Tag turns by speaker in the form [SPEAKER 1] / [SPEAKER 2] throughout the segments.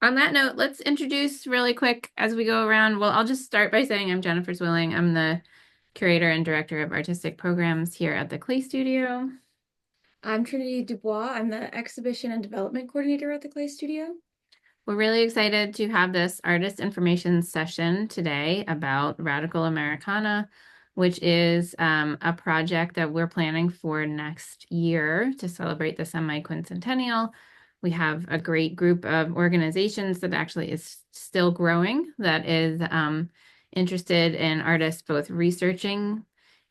[SPEAKER 1] On that note, let's introduce really quick as we go around. Well, I'll just start by saying I'm Jennifer Swilling. I'm the curator and director of artistic programs here at the Clay Studio.
[SPEAKER 2] I'm Trinity Dubois. I'm the exhibition and development coordinator at the Clay Studio.
[SPEAKER 1] We're really excited to have this artist information session today about Radical Americana, which is a project that we're planning for next year to celebrate the semi-quincentennial. We have a great group of organizations that actually is still growing, that is interested in artists both researching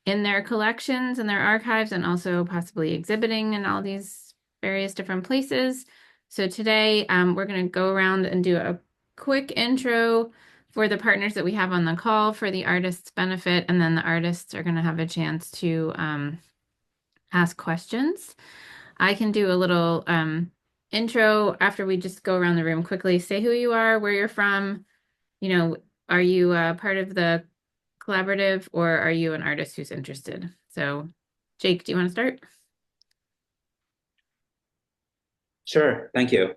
[SPEAKER 1] in their collections and their archives and also possibly exhibiting in all these various different places. So today we're going to go around and do a quick intro for the partners that we have on the call for the artists' benefit, and then the artists are going to have a chance to ask questions. I can do a little intro after we just go around the room quickly. Say who you are, where you're from. You know, are you part of the collaborative or are you an artist who's interested? So, Jake, do you want to start?
[SPEAKER 3] Sure, thank you.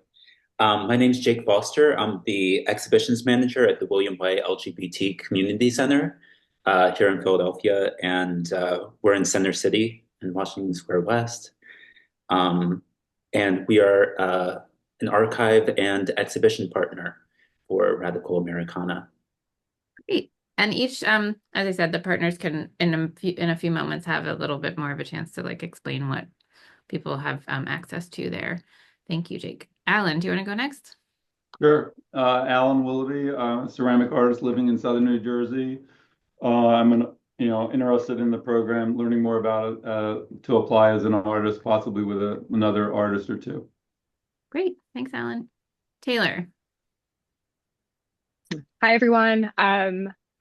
[SPEAKER 3] My name is Jake Foster. I'm the exhibitions manager at the William Way LGBT Community Center here in Philadelphia, and we're in Center City in Washington Square West. Um, and we are an archive and exhibition partner for Radical Americana.
[SPEAKER 1] Great. And each, as I said, the partners can in a few moments have a little bit more of a chance to like explain what people have access to there. Thank you, Jake. Alan, do you want to go next?
[SPEAKER 4] Sure. Alan Willoughby, ceramic artist living in Southern New Jersey. I'm interested in the program, learning more about it to apply as an artist, possibly with another artist or two.
[SPEAKER 1] Great. Thanks, Alan. Taylor.
[SPEAKER 5] Hi, everyone.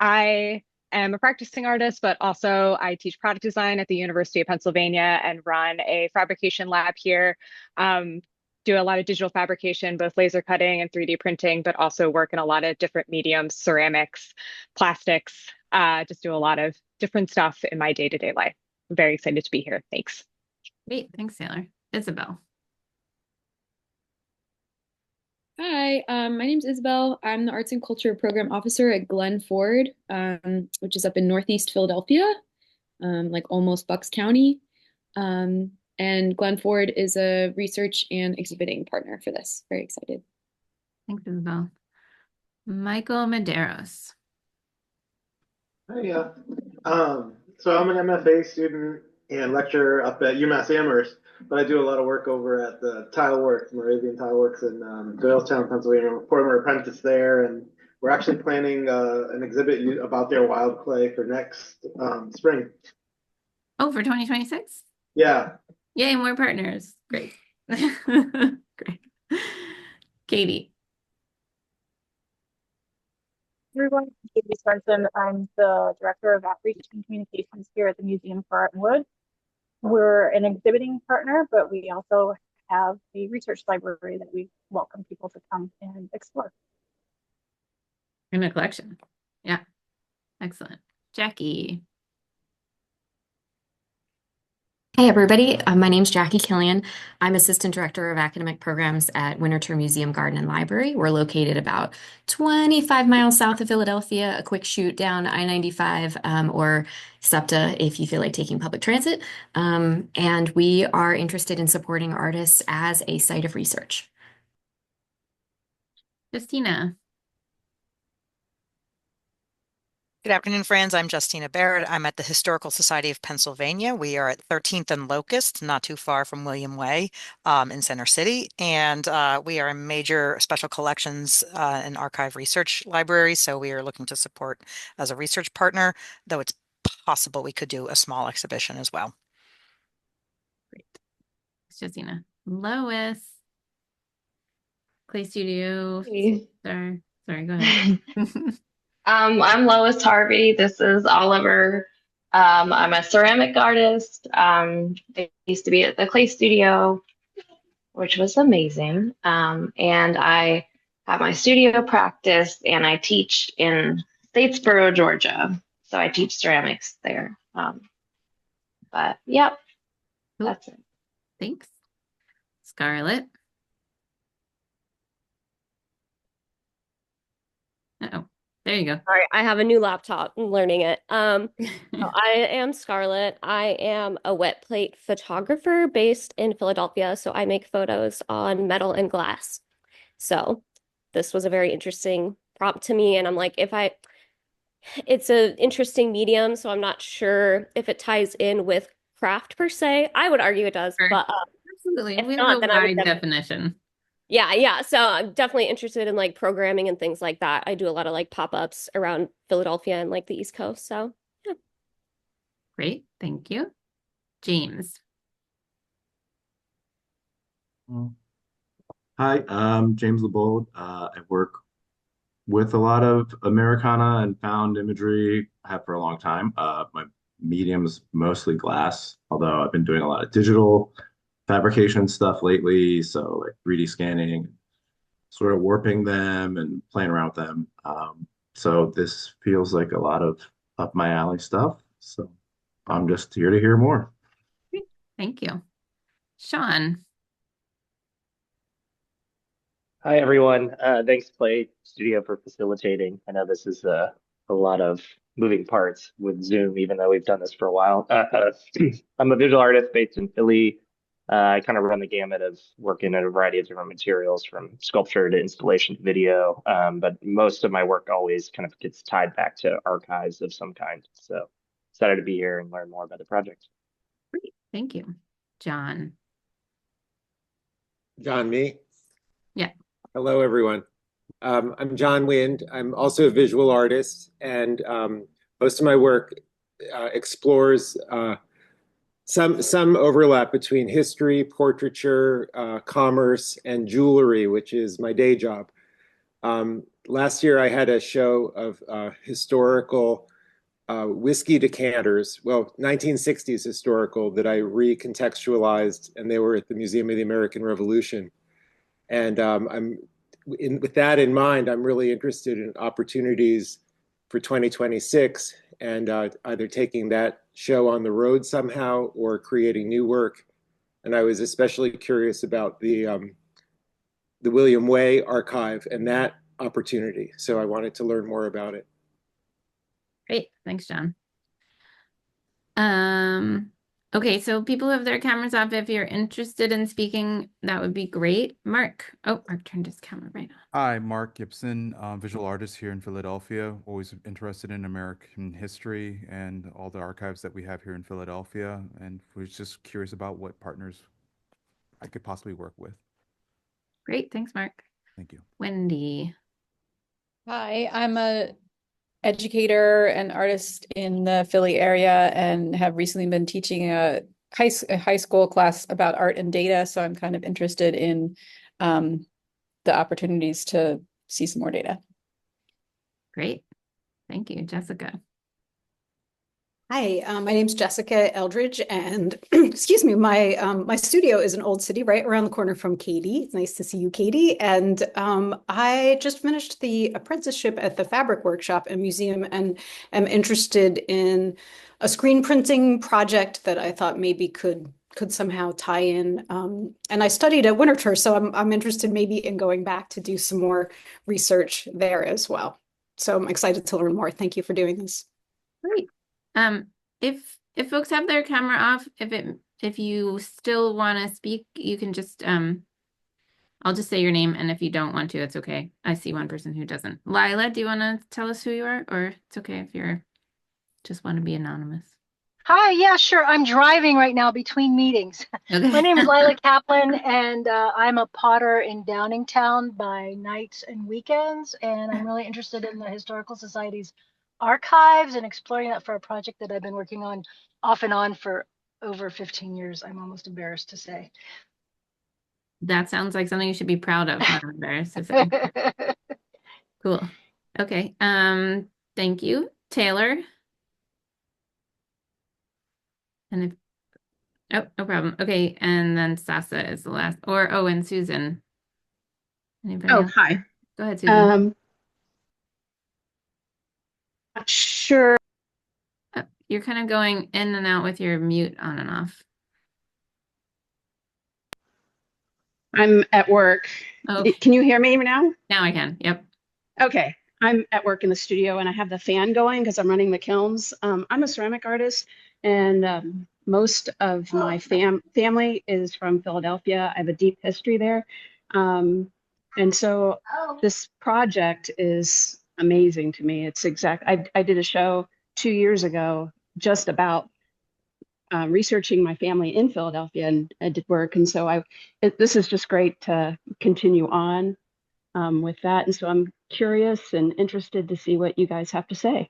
[SPEAKER 5] I am a practicing artist, but also I teach product design at the University of Pennsylvania and run a fabrication lab here. Do a lot of digital fabrication, both laser cutting and 3D printing, but also work in a lot of different mediums, ceramics, plastics, just do a lot of different stuff in my day-to-day life. I'm very excited to be here. Thanks.
[SPEAKER 1] Great. Thanks, Taylor. Isabel.
[SPEAKER 2] Hi, my name's Isabel. I'm the Arts and Culture Program Officer at Glen Ford, which is up in Northeast Philadelphia, like almost Bucks County. And Glen Ford is a research and exhibiting partner for this. Very excited.
[SPEAKER 1] Thanks, Isabel. Michael Medeiros.
[SPEAKER 6] Hi, yeah. So I'm an MFA student and lecturer up at UMass Amherst, but I do a lot of work over at the Tile Works, Moravian Tile Works in Doylestown, Pennsylvania. I'm a former apprentice there, and we're actually planning an exhibit about their wild clay for next spring.
[SPEAKER 1] Oh, for 2026?
[SPEAKER 6] Yeah.
[SPEAKER 1] Yay, more partners. Great. Great. Katie.
[SPEAKER 7] Everyone, I'm Katie Swenson. I'm the Director of Outreach and Communications here at the Museum for Art and Wood. We're an exhibiting partner, but we also have a research library that we welcome people to come and explore.
[SPEAKER 1] In a collection. Yeah. Excellent. Jackie.
[SPEAKER 8] Hey everybody, my name's Jackie Killian. I'm Assistant Director of Academic Programs at Winterthur Museum Garden and Library. We're located about 25 miles south of Philadelphia, a quick shoot down I-95 or SEPTA if you feel like taking public transit. And we are interested in supporting artists as a site of research.
[SPEAKER 1] Justina.
[SPEAKER 9] Good afternoon, friends. I'm Justina Barrett. I'm at the Historical Society of Pennsylvania. We are at 13th and Locust, not too far from William Way in Center City. And we are a major special collections and archive research library. So we are looking to support as a research partner, though it's possible we could do a small exhibition as well.
[SPEAKER 1] Great. Thanks, Justina. Lois. Clay Studio.
[SPEAKER 10] Hey.
[SPEAKER 1] Sorry, go ahead.
[SPEAKER 10] I'm Lois Harvey. This is Oliver. I'm a ceramic artist. I used to be at the Clay Studio, which was amazing. And I have my studio practice and I teach in Statesboro, Georgia. So I teach ceramics there. But yeah,
[SPEAKER 1] Cool.
[SPEAKER 10] that's it.
[SPEAKER 1] Thanks. Scarlett. Uh-oh. There you go.
[SPEAKER 11] Sorry, I have a new laptop. I'm learning it. So I am Scarlett. I am a wet plate photographer based in Philadelphia. So I make photos on metal and glass. So this was a very interesting prompt to me. And I'm like, it's an interesting medium. So I'm not sure if it ties in with craft per se. I would argue it does,
[SPEAKER 1] Sure.
[SPEAKER 11] but
[SPEAKER 1] Absolutely.
[SPEAKER 11] if
[SPEAKER 1] We have
[SPEAKER 11] not,
[SPEAKER 1] a
[SPEAKER 11] then I would
[SPEAKER 1] wide
[SPEAKER 11] definitely.
[SPEAKER 1] definition.
[SPEAKER 11] Yeah. So I'm definitely interested in like programming and things like that. I do a lot of like pop-ups around Philadelphia and like the East Coast. So yeah.
[SPEAKER 1] Great. Thank you. James.
[SPEAKER 12] Hi, I'm James LeBold. I work with a lot of Americana and found imagery. I have for a long time. My medium's mostly glass, although I've been doing a lot of digital fabrication stuff lately. So like 3D scanning, sort of warping them and playing around with them. So this feels like a lot of up my alley stuff. So I'm just here to hear more.
[SPEAKER 1] Great. Thank you. Sean.
[SPEAKER 13] Hi, everyone. Thanks, Play Studio, for facilitating. I know this is a lot of moving parts with Zoom, even though we've done this for a while. I'm a visual artist based in Philly. I kind of run the gamut of working in a variety of different materials, from sculpture to installation to video. But most of my work always kind of gets tied back to archives of some kind. So excited to be here and learn more about the project.
[SPEAKER 1] Great. Thank you. John.
[SPEAKER 14] John, me?
[SPEAKER 1] Yeah.
[SPEAKER 14] Hello, everyone. I'm John Wind. I'm also a visual artist, and most of my work explores some overlap between history, portraiture, commerce, and jewelry, which is my day job. Last year, I had a show of historical whiskey decanters, well, 1960s historical, that I recontextualized, and they were at the Museum of the American Revolution. And with that in mind, I'm really interested in opportunities for 2026 and either taking that show on the road somehow or creating new work. And I was especially curious about the William Way archive and that opportunity. So I wanted to learn more about it.
[SPEAKER 1] Great. Thanks, John. Okay, so people have their cameras off. If you're interested in speaking, that would be great. Mark. Oh, Mark turned his camera right on.
[SPEAKER 15] Hi, Mark Gibson, visual artist here in Philadelphia. Always interested in American history and all the archives that we have here in Philadelphia, and was just curious about what partners I could possibly work with.
[SPEAKER 1] Great. Thanks, Mark.
[SPEAKER 15] Thank you.
[SPEAKER 1] Wendy.
[SPEAKER 16] Hi, I'm a educator and artist in the Philly area and have recently been teaching a high school class about art and data. So I'm kind of interested in the opportunities to see some more data.
[SPEAKER 1] Great. Thank you, Jessica.
[SPEAKER 17] Hi, my name's Jessica Eldridge, and excuse me, my studio is in Old City, right around the corner from Katie. It's nice to see you, Katie. And I just finished the apprenticeship at the Fabric Workshop and Museum, and am interested in a screen printing project that I thought maybe could somehow tie in. And I studied at Winterthur, so I'm interested maybe in going back to do some more research there as well. So I'm excited to learn more. Thank you for doing this.
[SPEAKER 1] Great. If folks have their camera off, if you still want to speak, you can just I'll just say your name, and if you don't want to, it's okay. I see one person who doesn't. Lila, do you want to tell us who you are, or it's okay if you're just want to be anonymous?
[SPEAKER 18] Hi, yeah, sure. I'm driving right now between meetings.
[SPEAKER 1] Okay.
[SPEAKER 18] My name is Lila Kaplan, and I'm a potter in Downingtown by nights and weekends, and I'm really interested in the Historical Society's archives and exploring that for a project that I've been working on off and on for over 15 years. I'm almost embarrassed to say.
[SPEAKER 1] That sounds like something you should be proud of, not embarrassed to say. Cool. Okay. Thank you. Taylor. And if oh, no problem. Okay, and then Sasa is the last, and Susan. Anybody else?
[SPEAKER 19] Hi.
[SPEAKER 1] Go ahead, Susan.
[SPEAKER 19] Sure.
[SPEAKER 1] You're kind of going in and out with your mute on and off.
[SPEAKER 19] I'm at work.
[SPEAKER 1] Oh.
[SPEAKER 19] Can you hear me now?
[SPEAKER 1] Now I can. Yep.
[SPEAKER 19] Okay. I'm at work in the studio and I have the fan going because I'm running the kilns. I'm a ceramic artist, and most of my family is from Philadelphia. I have a deep history there. And so this project is amazing to me. I did a show 2 years ago just about researching my family in Philadelphia, and I did work. And so this is just great to continue on with that. And so I'm curious and interested to see what you guys have to say.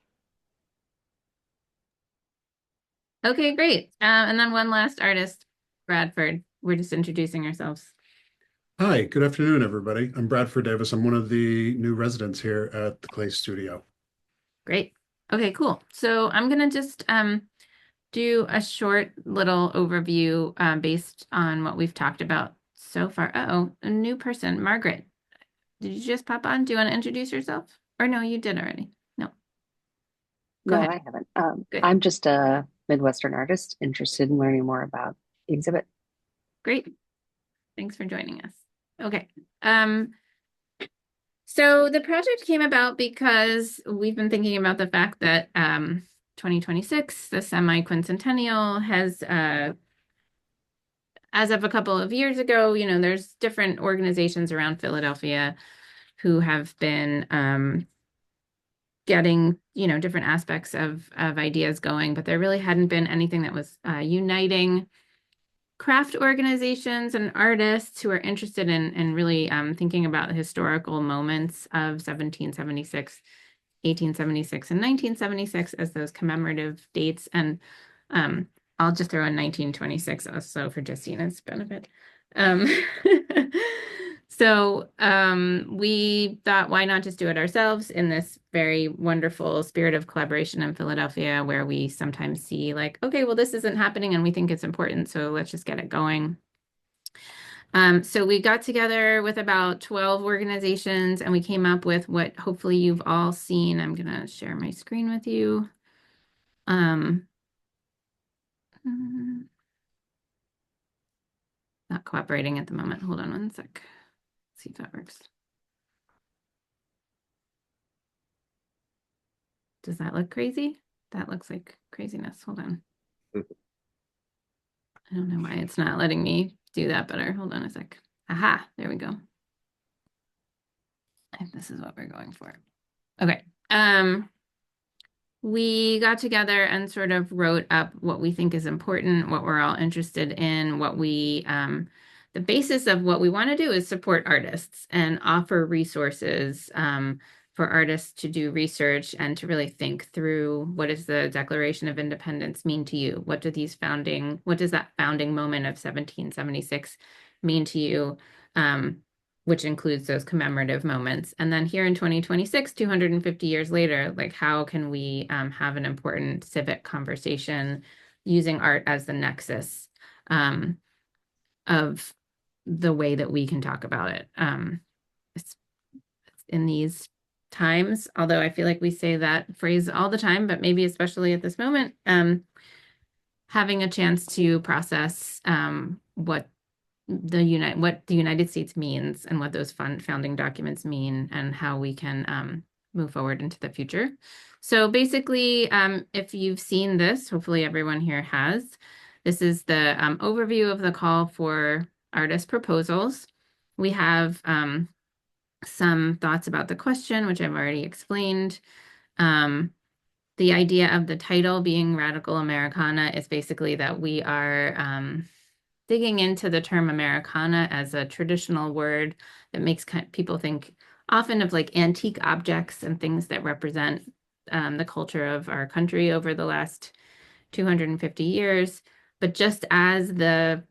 [SPEAKER 1] Okay, great. And then one last artist, Bradford. We're just introducing ourselves.
[SPEAKER 20] Hi, good afternoon, everybody. I'm Bradford Davis. I'm one of the new residents here at the Clay Studio.
[SPEAKER 1] Great. Okay, cool. So I'm gonna just do a short little overview based on what we've talked about so far. Uh-oh, a new person, Margaret. Did you just pop on? Do you want to introduce yourself? Or no, you did already. No. Go
[SPEAKER 21] No,
[SPEAKER 1] ahead.
[SPEAKER 21] I haven't.
[SPEAKER 1] Good.
[SPEAKER 21] I'm just a Midwestern artist interested in learning more about the exhibit.
[SPEAKER 1] Great. Thanks for joining us. Okay. So the project came about because we've been thinking about the fact that 2026, the semi-quincentennial, has as of a couple of years ago, there's different organizations around Philadelphia who have been getting, different aspects of ideas going, but there really hadn't been anything that was uniting craft organizations and artists who are interested in really thinking about the historical moments of 1776, 1876, and 1976 as those commemorative dates. And I'll just throw in 1926 also for Justina's benefit. So we thought, why not just do it ourselves in this very wonderful spirit of collaboration in Philadelphia, where we sometimes see like, okay, well, this isn't happening and we think it's important, so let's just get it going. So we got together with about 12 organizations and we came up with what hopefully you've all seen. I'm going to share my screen with you. Not cooperating at the moment. Hold on one sec. See if that works. Does that look crazy? That looks like craziness. Hold on. I don't know why it's not letting me do that better. Hold on a sec. Aha, there we go. I think this is what we're going for. Okay. We got together and sort of wrote up what we think is important, what we're all interested in, the basis of what we want to do is support artists and offer resources for artists to do research and to really think through, what does the Declaration of Independence mean to you? What does that founding moment of 1776 mean to you? Which includes those commemorative moments. And then here in 2026, 250 years later, like how can we have an important civic conversation using art as the nexus of the way that we can talk about it. It's in these times, although I feel like we say that phrase all the time, but maybe especially at this moment, having a chance to process what the United States means and what those founding documents mean and how we can move forward into the future. So basically, if you've seen this, hopefully everyone here has, this is the overview of the call for artist proposals. We have some thoughts about the question, which I've already explained. The idea of the title being Radical Americana is basically that we are digging into the term Americana as a traditional word that makes people think often of like antique objects and things that represent the culture of our country over the last 250 years. But just as the,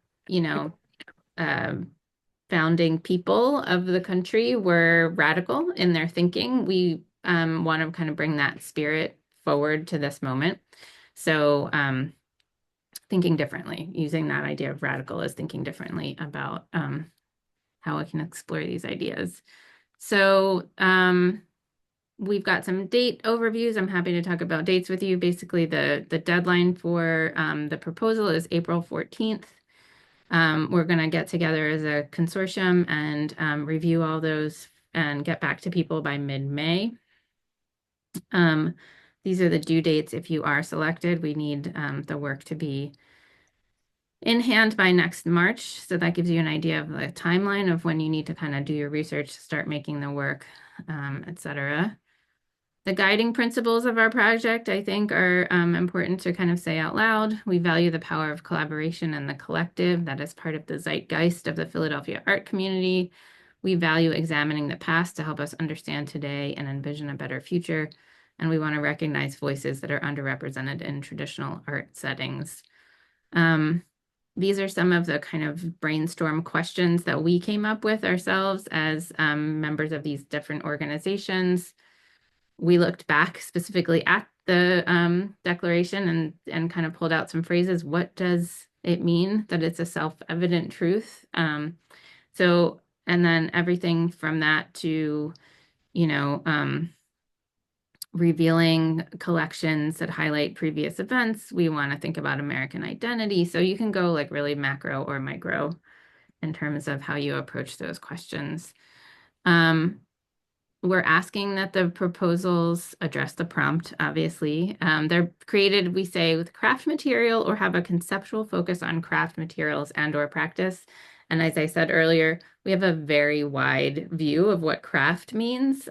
[SPEAKER 1] founding people of the country were radical in their thinking, we want to kind of bring that spirit forward to this moment. So thinking differently, using that idea of radical as thinking differently about how I can explore these ideas. So we've got some date overviews. I'm happy to talk about dates with you. Basically, the deadline for the proposal is April 14th. We're going to get together as a consortium and review all those and get back to people by mid-May. These are the due dates if you are selected. We need the work to be in hand by next March. So that gives you an idea of the timeline of when you need to kind of do your research, start making the work, etc. The guiding principles of our project, I think, are important to kind of say out loud. We value the power of collaboration and the collective. That is part of the zeitgeist of the Philadelphia art community. We value examining the past to help us understand today and envision a better future. And we want to recognize voices that are underrepresented in traditional art settings. These are some of the kind of brainstorm questions that we came up with ourselves as members of these different organizations. We looked back specifically at the declaration and kind of pulled out some phrases. What does it mean that it's a self-evident truth? And then everything from that to, revealing collections that highlight previous events. We want to think about American identity. So you can go like really macro or micro in terms of how you approach those questions. We're asking that the proposals address the prompt, obviously. They're created, we say, with craft material or have a conceptual focus on craft materials and/or practice. And as I said earlier, we have a very wide view of what craft means.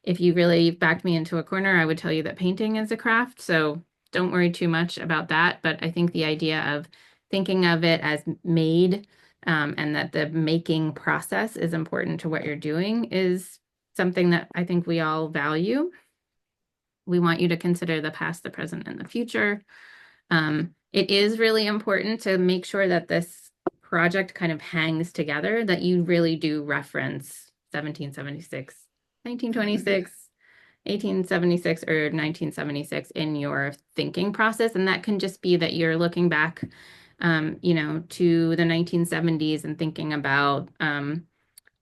[SPEAKER 1] If you really backed me into a corner, I would tell you that painting is a craft. So don't worry too much about that. But I think the idea of thinking of it as made and that the making process is important to what you're doing is something that I think we all value. We want you to consider the past, the present, and the future. It is really important to make sure that this project kind of hangs together, that you really do reference 1776, 1926, 1876, or 1976 in your thinking process. And that can just be that you're looking back, to the 1970s and thinking about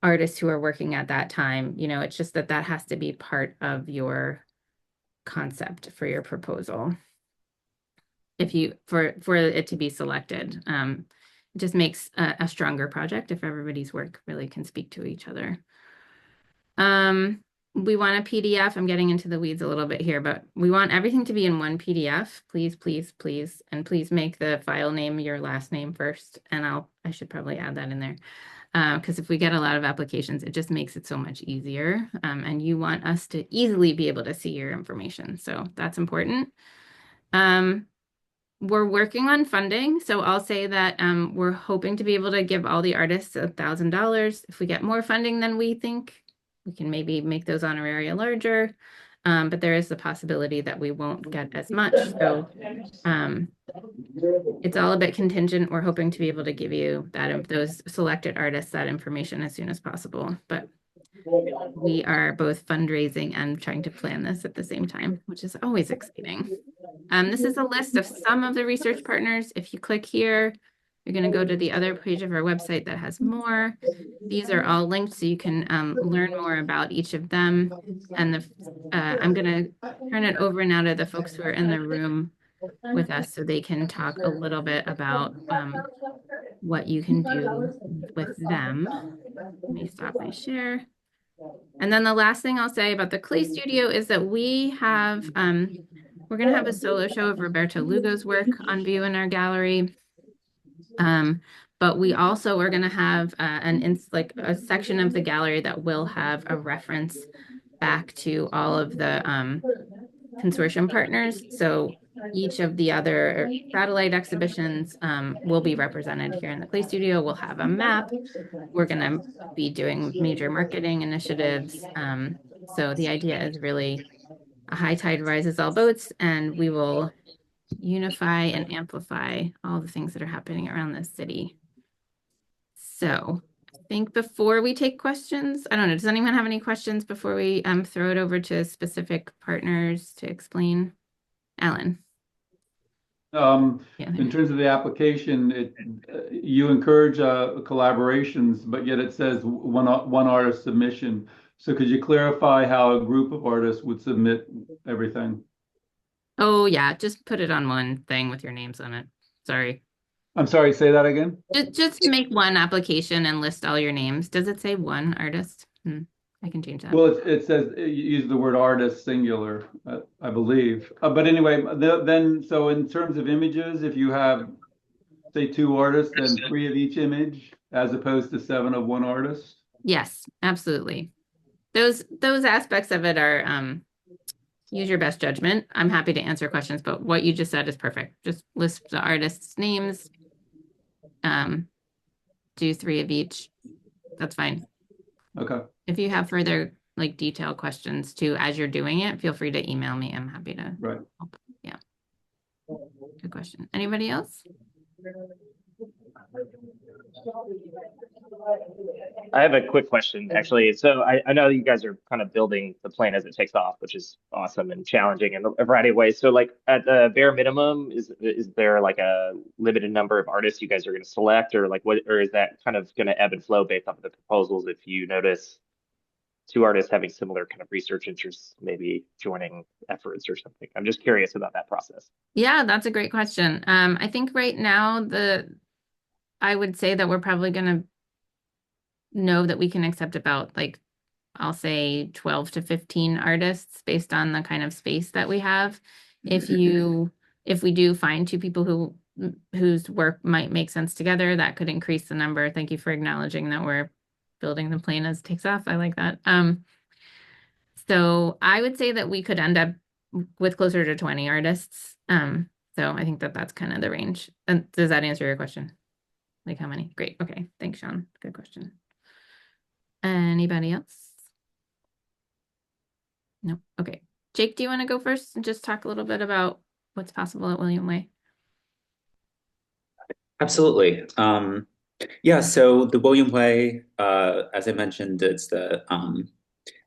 [SPEAKER 1] artists who are working at that time. It's just that has to be part of your concept for your proposal. For it to be selected, it just makes a stronger project if everybody's work really can speak to each other. We want a PDF. I'm getting into the weeds a little bit here, but we want everything to be in one PDF. Please, please, please. And please make the file name your last name first. And I should probably add that in there. Because if we get a lot of applications, it just makes it so much easier. And you want us to easily be able to see your information. So that's important. We're working on funding. So I'll say that we're hoping to be able to give all the artists $1,000. If we get more funding than we think, we can maybe make those honoraria larger. But there is the possibility that we won't get as much. So it's all a bit contingent. We're hoping to be able to give you those selected artists that information as soon as possible. But we are both fundraising and trying to plan this at the same time, which is always exciting. This is a list of some of the research partners. If you click here, you're going to go to the other page of our website that has more. These are all linked so you can learn more about each of them. And I'm going to turn it over now to the folks who are in the room with us so they can talk a little bit about what you can do with them. Let me stop my share. And then the last thing I'll say about the Clay Studio is that we have, we're going to have a solo show of Roberto Lugo's work on view in our gallery. But we also are going to have a section of the gallery that will have a reference back to all of the consortium partners. So each of the other satellite exhibitions will be represented here in the Clay Studio. We'll have a map. We're going to be doing major marketing initiatives. So the idea is really a high tide rises all boats, and we will unify and amplify all the things that are happening around this city. So I think before we take questions, I don't know, does anyone have any questions before we throw it over to specific partners to explain? Alan.
[SPEAKER 4] In terms of the application, you encourage collaborations, but yet it says one artist submission. So could you clarify how a group of artists would submit everything?
[SPEAKER 1] Oh yeah, just put it on one thing with your names on it. Sorry.
[SPEAKER 4] I'm sorry, say that again?
[SPEAKER 1] Just make one application and list all your names. Does it say one artist? I can change that.
[SPEAKER 4] Well, it says you use the word artist singular, I believe. But anyway, then so in terms of images, if you have say 2 artists, then 3 of each image, as opposed to 7 of one artist.
[SPEAKER 1] Yes, absolutely. Those aspects of it are use your best judgment. I'm happy to answer questions, but what you just said is perfect. Just list the artists' names. Do 3 of each. That's fine.
[SPEAKER 4] Okay.
[SPEAKER 1] If you have further like detailed questions too as you're doing it, feel free to email me. I'm happy to help. Yeah. Good question. Anybody else?
[SPEAKER 13] I have a quick question, actually. So I know you guys are kind of building the plan as it takes off, which is awesome and challenging in a variety of ways. So like at the bare minimum, is there like a limited number of artists you guys are going to select, or like what, or is that kind of going to ebb and flow based off of the proposals if you notice 2 artists having similar kind of research interests, maybe joining efforts or something? I'm just curious about that process.
[SPEAKER 1] Yeah, that's a great question. I think right now I would say that we're probably going to know that we can accept about like I'll say 12 to 15 artists based on the kind of space that we have. If we do find 2 people whose work might make sense together, that could increase the number. Thank you for acknowledging that we're building the plane as it takes off. I like that. So I would say that we could end up with closer to 20 artists. So I think that that's kind of the range. And does that answer your question? Like how many? Great. Okay. Thanks, Sean. Good question. Anybody else? No. Okay. Jake, do you want to go first and just talk a little bit about what's possible at William Way?
[SPEAKER 3] Absolutely. Yeah, so the William Way, as I mentioned, it's the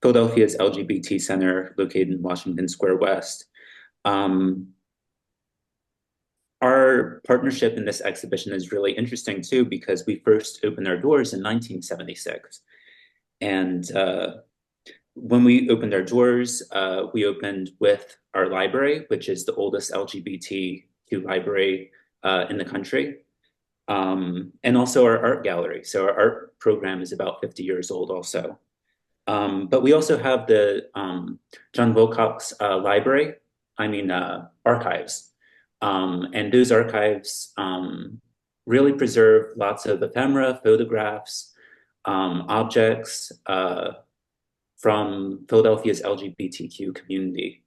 [SPEAKER 3] Philadelphia's LGBT Center located in Washington Square West. Our partnership in this exhibition is really interesting too, because we first opened our doors in 1976. And when we opened our doors, we opened with our library, which is the oldest LGBTQ library in the country. And also our art gallery. So our art program is about 50 years old also. But we also have the John Wilcox archives. And those archives really preserve lots of ephemera, photographs, objects from Philadelphia's LGBTQ community.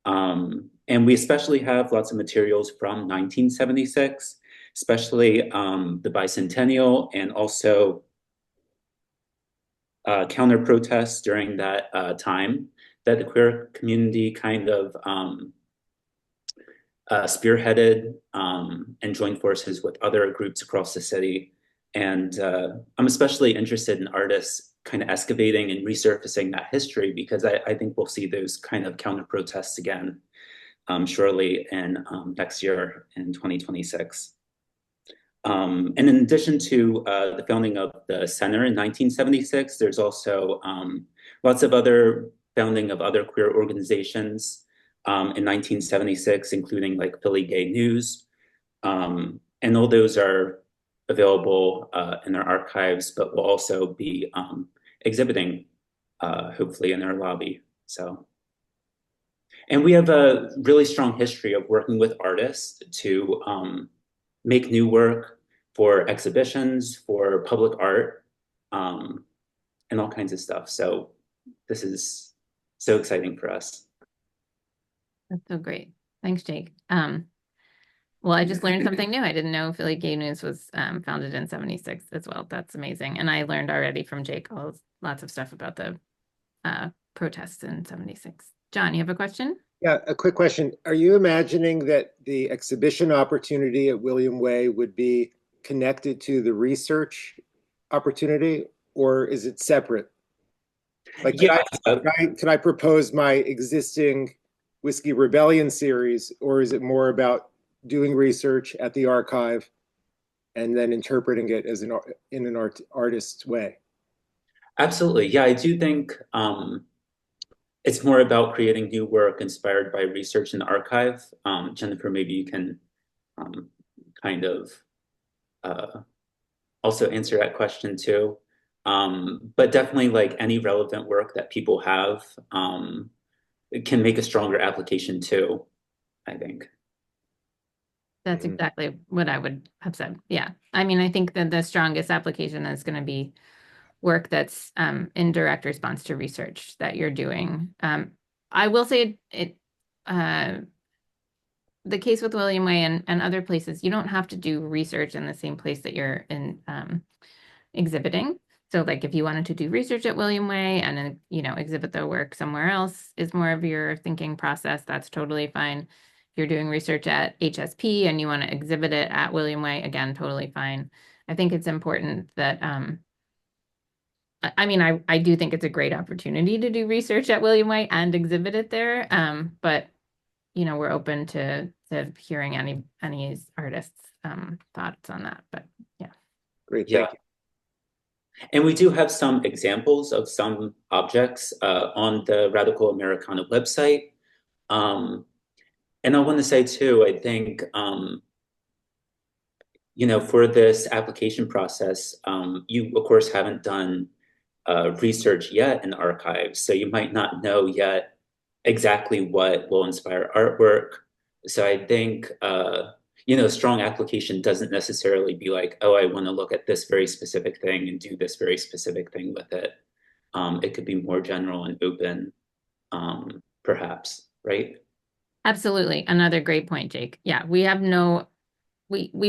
[SPEAKER 3] And we especially have lots of materials from 1976, especially the bicentennial and also counter protests during that time that the queer community kind of spearheaded and joined forces with other groups across the city. And I'm especially interested in artists kind of excavating and resurfacing that history, because I think we'll see those kind of counter protests again shortly in next year in 2026. And in addition to the founding of the center in 1976, there's also lots of other founding of other queer organizations in 1976, including like Philly Gay News. And all those are available in our archives, but will also be exhibiting hopefully in our lobby. So, and we have a really strong history of working with artists to make new work for exhibitions, for public art, and all kinds of stuff. So this is so exciting for us.
[SPEAKER 1] That's so great. Thanks, Jake. Well, I just learned something new. I didn't know Philly Gay News was founded in 76 as well. That's amazing. And I learned already from Jake lots of stuff about the protests in 76. John, you have a question?
[SPEAKER 14] Yeah, a quick question. Are you imagining that the exhibition opportunity at William Way would be connected to the research opportunity, or is it separate? Like, could I propose my existing Whiskey Rebellion series, or is it more about doing research at the archive and then interpreting it as in an artist's way?
[SPEAKER 3] Absolutely. Yeah, I do think it's more about creating new work inspired by research in the archive. Jennifer, maybe you can kind of also answer that question too. But definitely like any relevant work that people have it can make a stronger application too, I think.
[SPEAKER 1] That's exactly what I would have said. Yeah. I mean, I think that the strongest application is going to be work that's in direct response to research that you're doing. I will say uh, the case with William Way and other places, you don't have to do research in the same place that you're in exhibiting. So like if you wanted to do research at William Way and then, exhibit the work somewhere else is more of your thinking process, that's totally fine. If you're doing research at HSP and you want to exhibit it at William Way, again, totally fine. I think it's important that I mean, I do think it's a great opportunity to do research at William Way and exhibit it there. But we're open to hearing any artists' thoughts on that. But yeah.
[SPEAKER 14] Great,
[SPEAKER 3] Yeah.
[SPEAKER 14] thank you.
[SPEAKER 3] And we do have some examples of some objects on the Radical Americana website. And I want to say too, I think, for this application process, you of course haven't done research yet in archives, so you might not know yet exactly what will inspire artwork. So I think, strong application doesn't necessarily be like, oh, I want to look at this very specific thing and do this very specific thing with it. It could be more general and open, perhaps, right?
[SPEAKER 1] Absolutely. Another great point, Jake. Yeah, we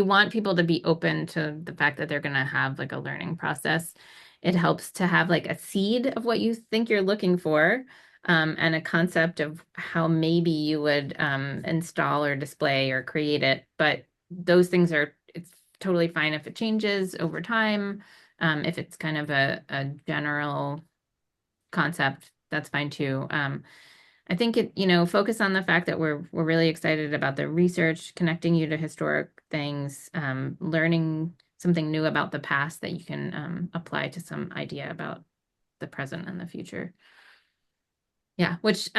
[SPEAKER 1] want people to be open to the fact that they're going to have like a learning process. It helps to have like a seed of what you think you're looking for, and a concept of how maybe you would install or display or create it. But those things it's totally fine if it changes over time. If it's kind of a general concept, that's fine too. I think focus on the fact that we're really excited about the research, connecting you to historic things, learning something new about the past that you can apply to some idea about the present and the future. Yeah, which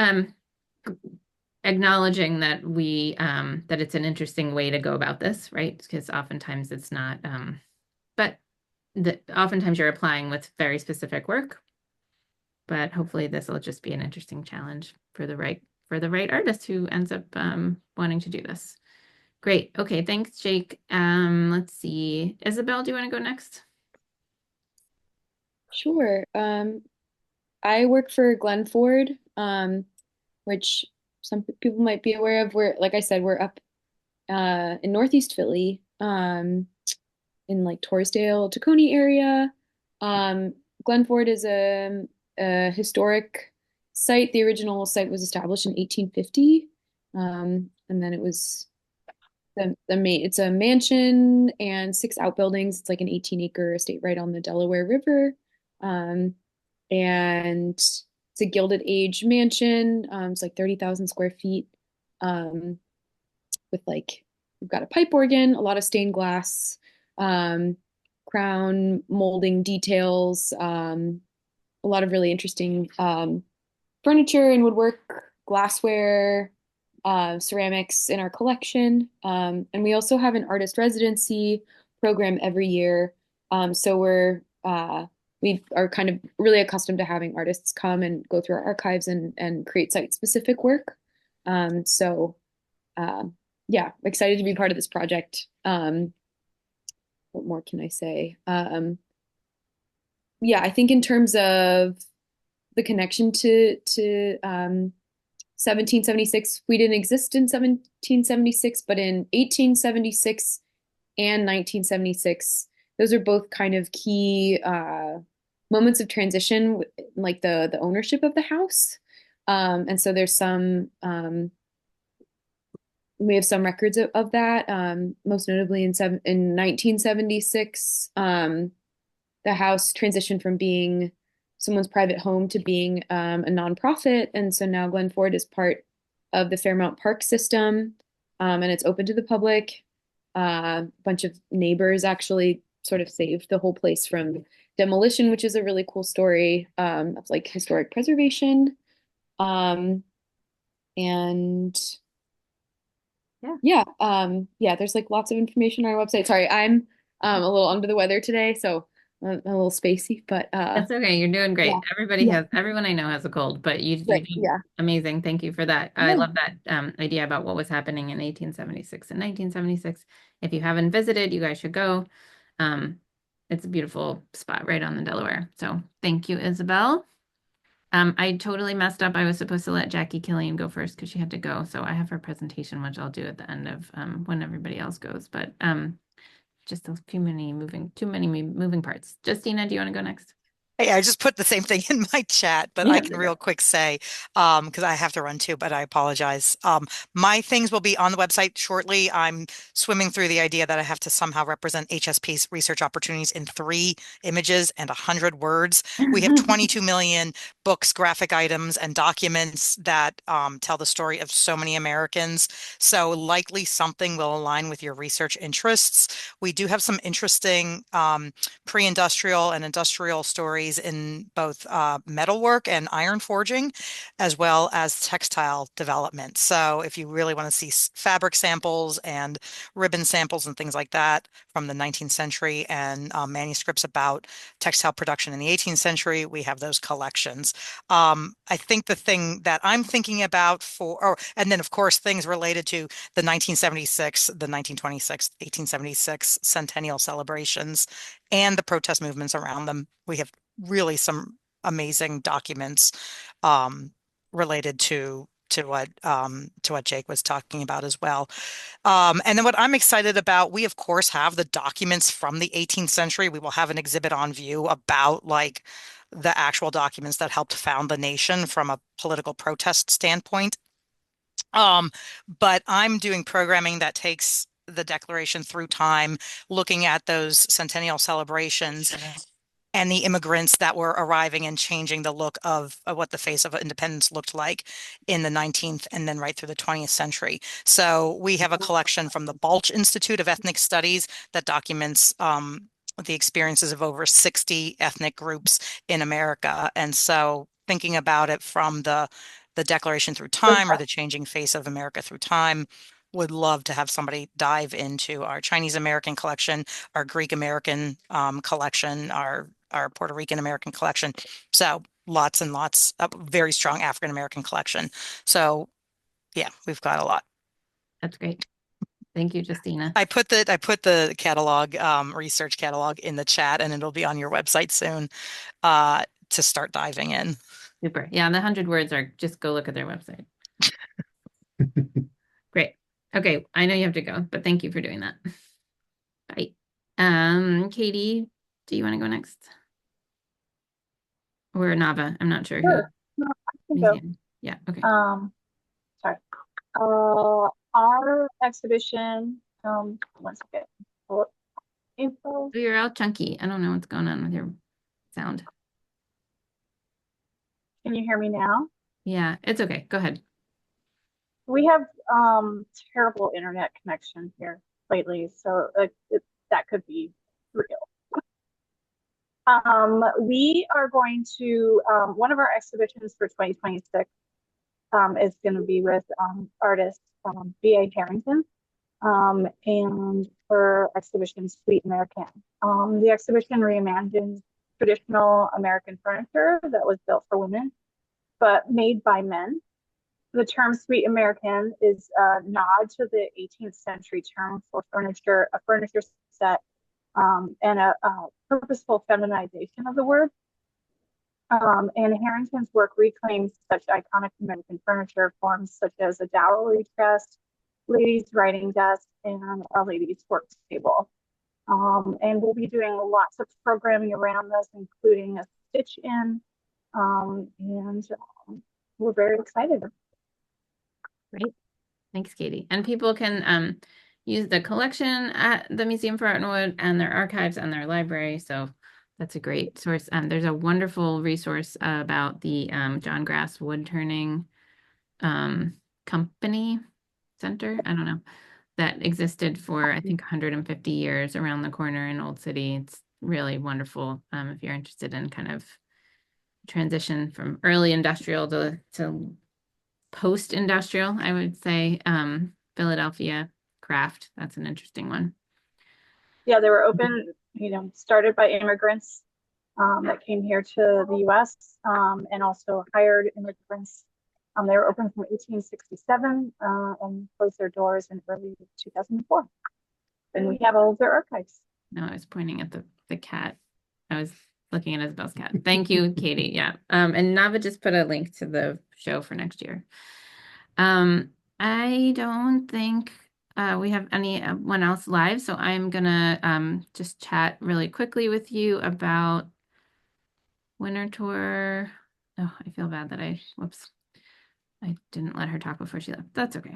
[SPEAKER 1] acknowledging that that it's an interesting way to go about this, right? Because oftentimes it's not, but oftentimes you're applying with very specific work. But hopefully this will just be an interesting challenge for the right artist who ends up wanting to do this. Great. Okay, thanks, Jake. Let's see. Isabel, do you want to go next?
[SPEAKER 2] Sure. I work for Glen Ford, which some people might be aware of. Like I said, we're up in Northeast Philly, in like Torresdale, Tacony area. Glen Ford is a historic site. The original site was established in 1850, and then it was it's a mansion and 6 outbuildings. It's like an 18-acre estate right on the Delaware River, and it's a Gilded Age mansion. It's like 30,000 square feet, with we've got a pipe organ, a lot of stained glass, crown molding details, a lot of really interesting furniture and woodwork, glassware, ceramics in our collection. And we also have an artist residency program every year. So we are kind of really accustomed to having artists come and go through our archives and create site-specific work. Yeah, excited to be part of this project. What more can I say? Yeah, I think in terms of the connection to 1776, we didn't exist in 1776, but in 1876 and 1976, those are both kind of key moments of transition, like the ownership of the house. And so there's we have some records of that. Most notably in 1976, the house transitioned from being someone's private home to being a nonprofit. And so now Glen Ford is part of the Fairmount Park system, and it's open to the public. A bunch of neighbors actually sort of saved the whole place from demolition, which is a really cool story of like historic preservation. And yeah, there's like lots of information on our website. Sorry, I'm a little under the weather today, so a little spacey, but
[SPEAKER 1] That's okay. You're doing
[SPEAKER 2] yeah,
[SPEAKER 1] great.
[SPEAKER 2] yeah,
[SPEAKER 1] Everyone I know has a cold, but you
[SPEAKER 2] right,
[SPEAKER 1] did
[SPEAKER 2] yeah,
[SPEAKER 1] amazing. Thank you for that. I
[SPEAKER 2] yeah.
[SPEAKER 1] love that idea about what was happening in 1876 and 1976. If you haven't visited, you guys should go. Um, it's a beautiful spot right on the Delaware. So thank you, Isabel. I totally messed up. I was supposed to let Jackie Killian go first because she had to go. So I have her presentation, which I'll do at the end of when everybody else goes. But just a few too many moving parts. Justina, do you want to go next?
[SPEAKER 9] Hey, I just put the same thing in my chat, but I
[SPEAKER 1] Yeah.
[SPEAKER 9] can real quick say, because I have to run too, but I apologize. My things will be on the website shortly. I'm swimming through the idea that I have to somehow represent HSP's research opportunities in 3 images and 100 words. We have 22 million books, graphic items, and documents that tell the story of so many Americans. So likely something will align with your research interests. We do have some interesting pre-industrial and industrial stories in both metalwork and iron forging, as well as textile development. So if you really want to see fabric samples and ribbon samples and things like that from the 19th century and manuscripts about textile production in the 18th century, we have those collections. I think the thing that I'm thinking about and then of course things related to the 1976, the 1926, 1876 centennial celebrations and the protest movements around them. We have really some amazing documents related to what Jake was talking about as well. And then what I'm excited about, we of course have the documents from the 18th century. We will have an exhibit on view about like the actual documents that helped found the nation from a political protest standpoint. But I'm doing programming that takes the Declaration through time, looking at those centennial celebrations and the immigrants that were arriving and changing the look of what the face of independence looked like in the 19th and then right through the 20th century. So we have a collection from the Balch Institute of Ethnic Studies that documents the experiences of over 60 ethnic groups in America. And so thinking about it from the Declaration through time or the changing face of America through time, would love to have somebody dive into our Chinese American collection, our Greek American collection, our Puerto Rican American collection. So lots and lots of very strong African American collection. So yeah, we've got a lot.
[SPEAKER 1] That's great. Thank you, Justina.
[SPEAKER 9] I put the catalog, research catalog in the chat, and it'll be on your website soon to start diving in.
[SPEAKER 1] Super. Yeah, the 100 words are just go look at their website. Great. Okay, I know you have to go, but thank you for doing that. Bye. Katie, do you want to go next? Or Nava? I'm not sure who.
[SPEAKER 7] Sure. No, I can go.
[SPEAKER 1] Yeah, okay.
[SPEAKER 7] Sorry. Our exhibition, one second. Info.
[SPEAKER 1] Oh, you're all chunky. I don't know what's going on with your sound.
[SPEAKER 7] Can you hear me now?
[SPEAKER 1] Yeah, it's okay. Go ahead.
[SPEAKER 7] We have terrible internet connection here lately, so that could be real. We are going to one of our exhibitions for 2026 is going to be with artist B.A. Harrington and her exhibition Sweet American. The exhibition reimagines traditional American furniture that was built for women, but made by men. The term Sweet American is a nod to the 18th century term for furniture, a furniture set, and a purposeful feminization of the word. And Harrington's work reclaims such iconic American furniture forms such as a dowry chest, ladies' writing desk, and a ladies' work table. And we'll be doing lots of programming around this, including a stitch in, and we're very excited.
[SPEAKER 1] Great. Thanks, Katie. And people can use the collection at the Museum for Art and Wood and their archives and their library. So that's a great source. There's a wonderful resource about the John Grass Wood Turning Company Center. I don't know. That existed for, I think, 150 years around the corner in Old City. It's really wonderful if you're interested in kind of transition from early industrial to post-industrial, I would say. Philadelphia craft. That's an interesting one.
[SPEAKER 7] Yeah, they were open started by immigrants that came here to the US and also hired immigrants. They were open from 1867 and closed their doors in early 2004. And we have all of their archives.
[SPEAKER 1] No, I was pointing at the cat. I was looking at Isabel's cat. Thank you, Katie. Yeah. And Nava just put a link to the show for next year. I don't think we have anyone else live, so I'm gonna just chat really quickly with you about Winter Tour. Oh, I feel bad that whoops, I didn't let her talk before she left. That's okay.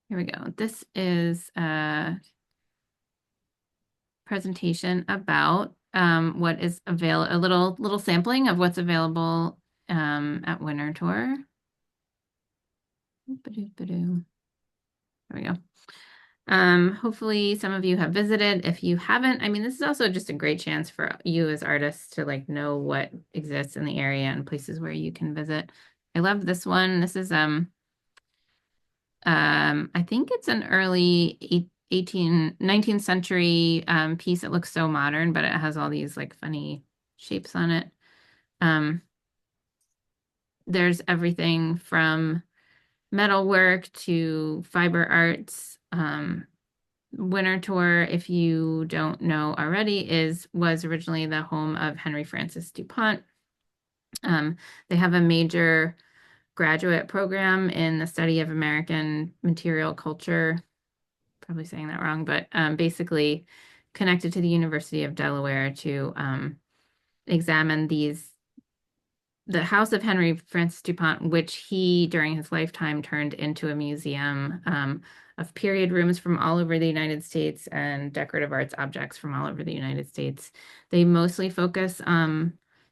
[SPEAKER 1] Here we go. This is a presentation about what is available, a little sampling of what's available at Winter Tour. There we go. Hopefully some of you have visited. If you haven't, I mean, this is also just a great chance for you as artists to like know what exists in the area and places where you can visit. I love this one. This is I think it's an early 19th century piece. It looks so modern, but it has all these like funny shapes on it. There's everything from metalwork to fiber arts. Winter Tour, if you don't know already, was originally the home of Henry Francis DuPont. They have a major graduate program in the study of American material culture. Probably saying that wrong, but basically connected to the University of Delaware to examine the house of Henry Francis DuPont, which he, during his lifetime, turned into a museum of period rooms from all over the United States and decorative arts objects from all over the United States. They mostly focus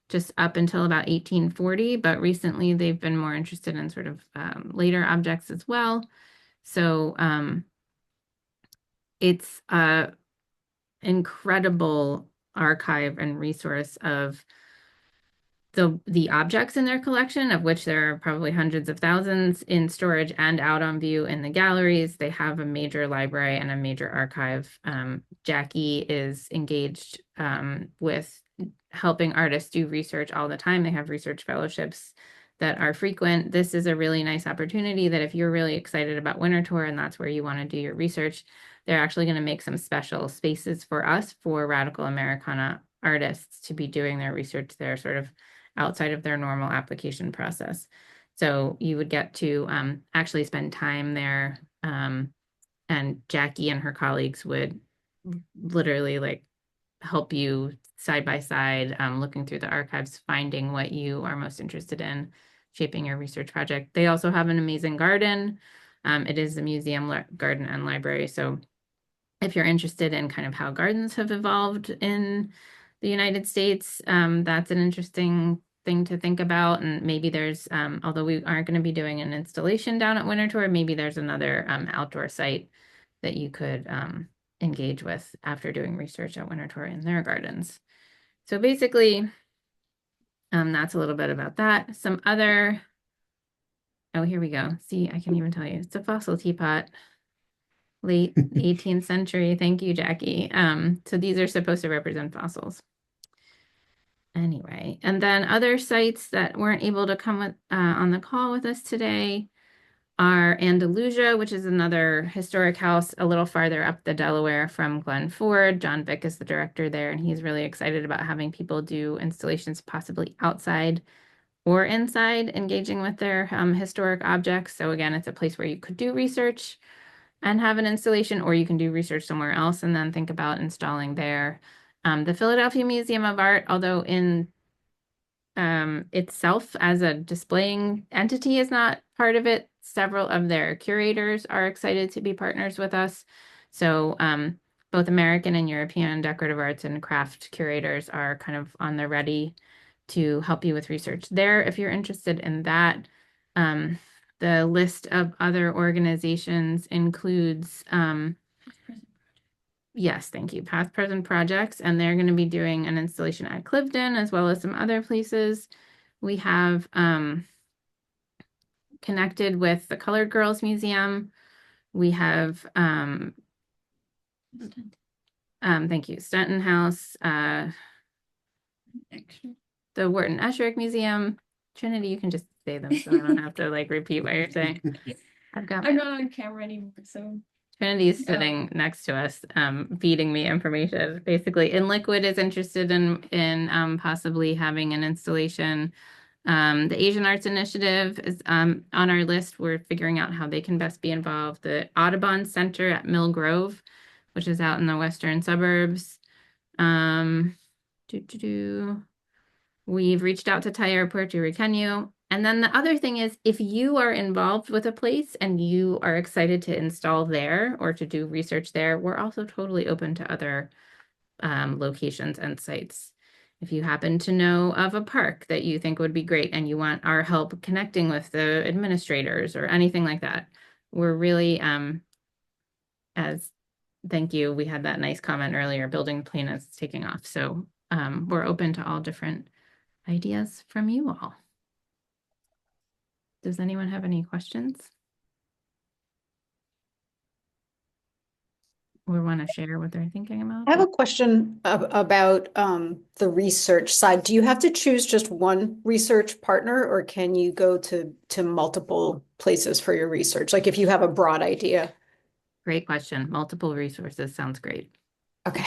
[SPEAKER 1] just up until about 1840, but recently they've been more interested in sort of later objects as well. So it's an incredible archive and resource of the objects in their collection, of which there are probably hundreds of thousands in storage and out on view in the galleries. They have a major library and a major archive. Jackie is engaged with helping artists do research all the time. They have research fellowships that are frequent. This is a really nice opportunity that if you're really excited about Winter Tour and that's where you want to do your research, they're actually going to make some special spaces for us, for Radical Americana artists, to be doing their research there, sort of outside of their normal application process. So you would get to actually spend time there, and Jackie and her colleagues would literally like help you side by side, looking through the archives, finding what you are most interested in, shaping your research project. They also have an amazing garden. It is a museum, garden, and library. So if you're interested in kind of how gardens have evolved in the United States, that's an interesting thing to think about. And maybe there's, although we aren't going to be doing an installation down at Winter Tour, maybe there's another outdoor site that you could engage with after doing research at Winter Tour in their gardens. So basically, that's a little bit about that. Some other, oh, here we go. See, I can't even tell you. It's a fossil teapot. Late 18th century. Thank you, Jackie. So these are supposed to represent fossils. Anyway, and then other sites that weren't able to come with, on the call with us today are Andalusia, which is another historic house a little farther up the Delaware from Glen Ford. John Vick is the director there, and he's really excited about having people do installations possibly outside or inside, engaging with their historic objects. So again, it's a place where you could do research and have an installation, or you can do research somewhere else and then think about installing there. The Philadelphia Museum of Art, although in itself as a displaying entity is not part of it, several of their curators are excited to be partners with us. So both American and European decorative arts and craft curators are kind of on the ready to help you with research there if you're interested in that. The list of other organizations includes, yes, thank you, past, present projects, and they're going to be doing an installation at Clifton as well as some other places. We have connected with the Colored Girls Museum. We have Thank you. Stanton House, the Wharton Esherick Museum. Trinity, you can just say them so I don't have to like repeat what you're saying.
[SPEAKER 5] I'm not on camera anymore, so.
[SPEAKER 1] Trinity's sitting next to us, feeding me information. Basically, In Liquid is interested in possibly having an installation. The Asian Arts Initiative is on our list. We're figuring out how they can best be involved. The Audubon Center at Mill Grove, which is out in the western suburbs. Um, We've reached out to Thai Airport to Rekenyu. And then the other thing is, if you are involved with a place and you are excited to install there or to do research there, we're also totally open to other locations and sites. If you happen to know of a park that you think would be great and you want our help connecting with the administrators or anything like that, we're really, as thank you, we had that nice comment earlier, building plan is taking off. So we're open to all different ideas from you all. Does anyone have any questions? Or want to share what they're thinking about?
[SPEAKER 17] I have a question about the research side. Do you have to choose just one research partner, or can you go to multiple places for your research? Like if you have a broad idea.
[SPEAKER 1] Great question. Multiple resources sounds great.
[SPEAKER 17] Okay.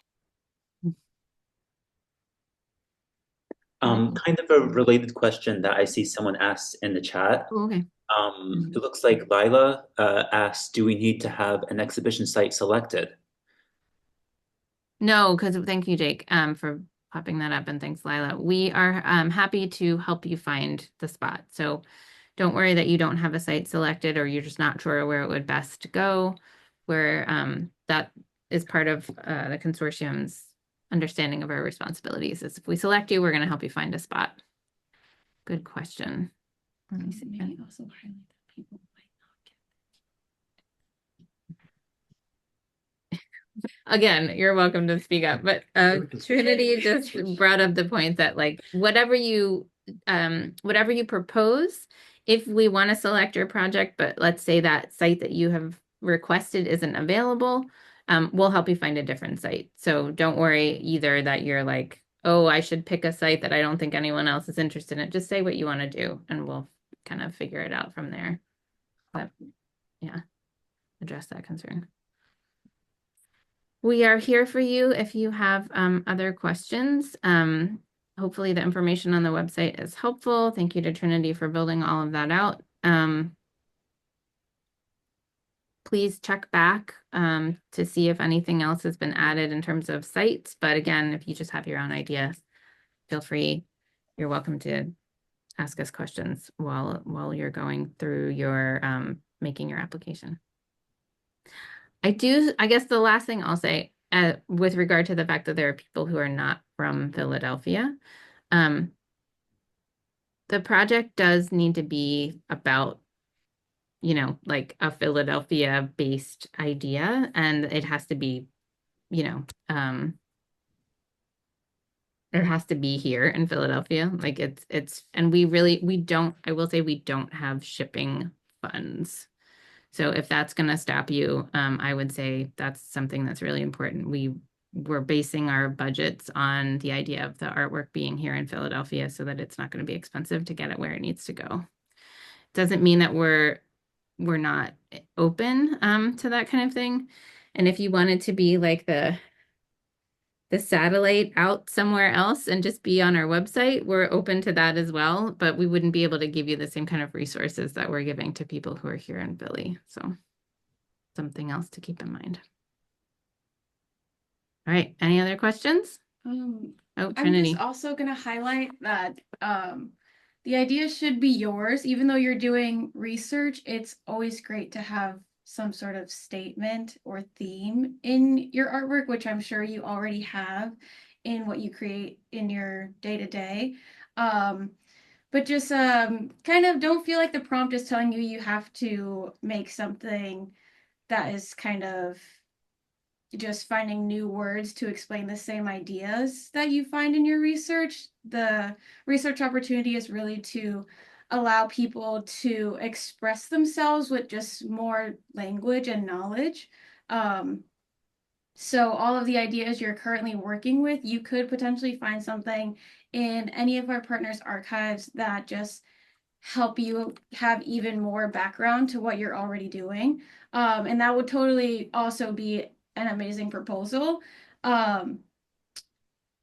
[SPEAKER 3] Kind of a related question that I see someone asked in the chat.
[SPEAKER 1] Oh, okay.
[SPEAKER 3] It looks like Lila asked, do we need to have an exhibition site selected?
[SPEAKER 1] No, because thank you, Jake, for popping that up, and thanks, Lila. We are happy to help you find the spot. So don't worry that you don't have a site selected or you're just not sure where it would best go. Where that is part of the consortium's understanding of our responsibilities. Is if we select you, we're going to help you find a spot. Good question. Let me see.
[SPEAKER 5] Maybe also highlight that people might not get.
[SPEAKER 1] Again, you're welcome to speak up, but Trinity just brought up the point that like whatever you propose, if we want to select your project, but let's say that site that you have requested isn't available, we'll help you find a different site. So don't worry either that you're like, oh, I should pick a site that I don't think anyone else is interested in. Just say what you want to do and we'll kind of figure it out from there. But yeah, address that concern. We are here for you if you have other questions. Hopefully the information on the website is helpful. Thank you to Trinity for building all of that out. Please check back to see if anything else has been added in terms of sites. But again, if you just have your own ideas, feel free. You're welcome to ask us questions while you're going through your making your application. I guess the last thing I'll say with regard to the fact that there are people who are not from Philadelphia, the project does need to be about, like a Philadelphia-based idea, and it has to be, it has to be here in Philadelphia. Like and I will say we don't have shipping funds. So if that's going to stop you, I would say that's something that's really important. We're basing our budgets on the idea of the artwork being here in Philadelphia so that it's not going to be expensive to get it where it needs to go. Doesn't mean that we're not open to that kind of thing. And if you wanted to be like the satellite out somewhere else and just be on our website, we're open to that as well, but we wouldn't be able to give you the same kind of resources that we're giving to people who are here in Philly. So something else to keep in mind. All right, any other questions?
[SPEAKER 5] Oh,
[SPEAKER 1] Trinity.
[SPEAKER 5] I'm just also going to highlight that the idea should be yours. Even though you're doing research, it's always great to have some sort of statement or theme in your artwork, which I'm sure you already have in what you create in your day-to-day. But just kind of don't feel like the prompt is telling you have to make something that is kind of just finding new words to explain the same ideas that you find in your research. The research opportunity is really to allow people to express themselves with just more language and knowledge. So all of the ideas you're currently working with, you could potentially find something in any of our partners' archives that just help you have even more background to what you're already doing. And that would totally also be an amazing proposal.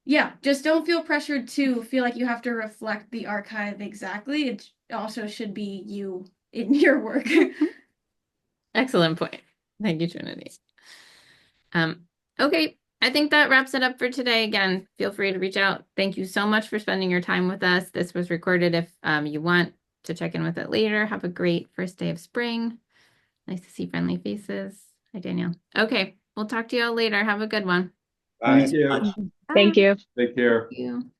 [SPEAKER 5] Yeah, just don't feel pressured to feel like you have to reflect the archive exactly. It also should be you in your work.
[SPEAKER 1] Excellent point. Thank you, Trinity. Okay, I think that wraps it up for today. Again, feel free to reach out. Thank you so much for spending your time with us. This was recorded if you want to check in with it later. Have a great first day of spring. Nice to see friendly faces. Hi, Danielle. Okay, we'll talk to you all later. Have a good one.
[SPEAKER 4] Thank you.
[SPEAKER 10] Thank you.
[SPEAKER 4] Take care.
[SPEAKER 1] Thank you.